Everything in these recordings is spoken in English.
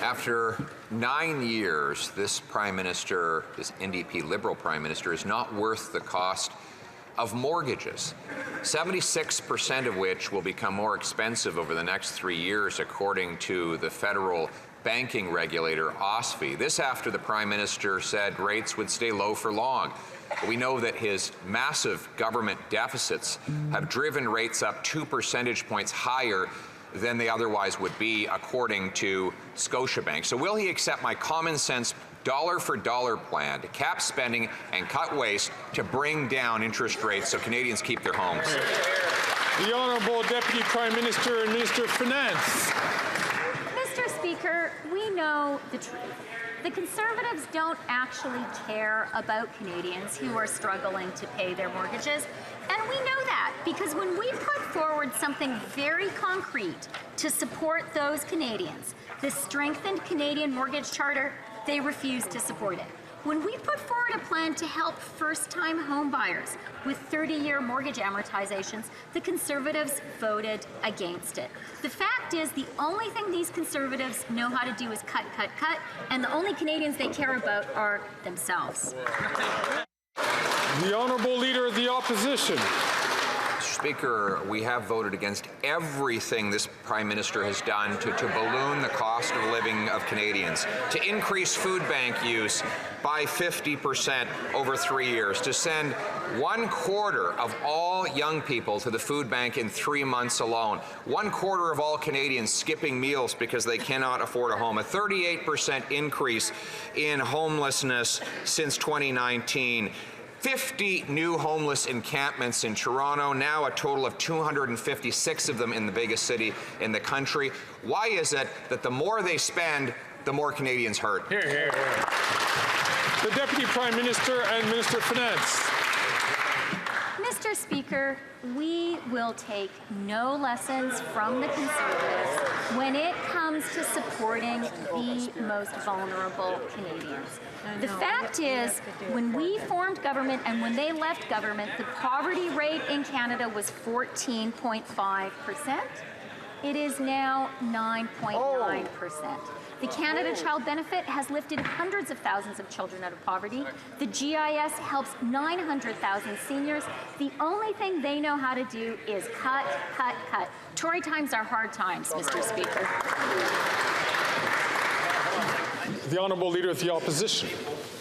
After 9 years, this Prime Minister, this NDP Liberal Prime Minister, is not worth the cost of mortgages, 76% of which will become more expensive over the next 3 years, according to the federal banking regulator, OSFI. This after the Prime Minister said rates would stay low for long. We know that his massive government deficits have driven rates up 2 percentage points higher than they otherwise would be, according to Scotiabank. So will he accept my common sense dollar-for-dollar plan to cap spending and cut waste to bring down interest rates so Canadians keep their homes? The Honourable Deputy Prime Minister and Minister of Finance. Mr. Speaker, we know the truth. The Conservatives don't actually care about Canadians who are struggling to pay their mortgages. And we know that because when we put forward something very concrete to support those Canadians, the strengthened Canadian Mortgage Charter, they refuse to support it. When we put forward a plan to help first-time home buyers with 30-year mortgage amortizations, the Conservatives voted against it. The fact is, the only thing these Conservatives know how to do is cut, cut, cut, and the only Canadians they care about are themselves. The Honourable Leader of the Opposition. Mr. Speaker, we have voted against everything this Prime Minister has done to balloon the cost of living of Canadians, to increase food bank use by 50% over 3 years, to send 1/4 of all young people to the food bank in 3 months alone, 1/4 of all Canadians skipping meals because they cannot afford a home, a 38% increase in homelessness since 2019. 50 new homeless encampments in Toronto, now a total of 256 of them in the biggest city in the country. Why is it that the more they spend, the more Canadians hurt? Here, here, here. The Deputy Prime Minister and Minister of Finance. Mr. Speaker, we will take no lessons from the Conservatives when it comes to supporting the most vulnerable Canadians. The fact is, when we formed government and when they left government, the poverty rate in Canada was 14.5%. It is now 9.9%. The Canada Child Benefit has lifted hundreds of thousands of children out of poverty. The GIS helps 900,000 seniors. The only thing they know how to do is cut, cut, cut. Tory times are hard times, Mr. Speaker. The Honourable Leader of the Opposition.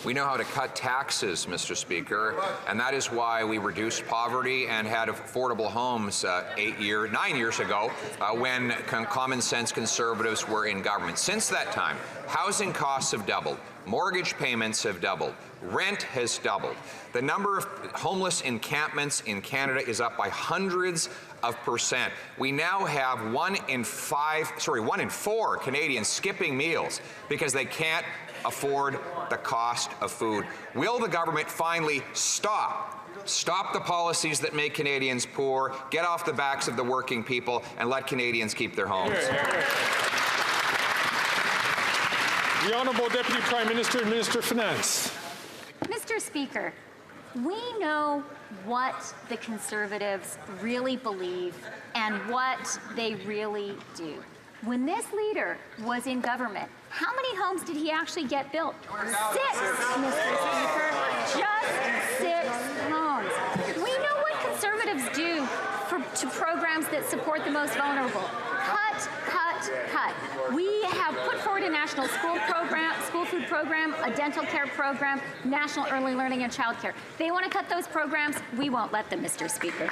We know how to cut taxes, Mr. Speaker, and that is why we reduced poverty and had affordable homes 9 years ago when common sense Conservatives were in government. Since that time, housing costs have doubled, mortgage payments have doubled, rent has doubled. The number of homeless encampments in Canada is up by hundreds of percent. We now have 1 in 4 Canadians skipping meals because they can't afford the cost of food. Will the government finally stop the policies that make Canadians poor, get off the backs of the working people, and let Canadians keep their homes? The Honourable Deputy Prime Minister and Minister of Finance. Mr. Speaker, we know what the Conservatives really believe and what they really do. When this leader was in government, how many homes did he actually get built? 6, Mr. Speaker. Just 6 homes. We know what Conservatives do to programs that support the most vulnerable. Cut, cut, cut. We have put forward a national school food program, a dental care program, national early learning and childcare. They want to cut those programs. We won't let them, Mr. Speaker.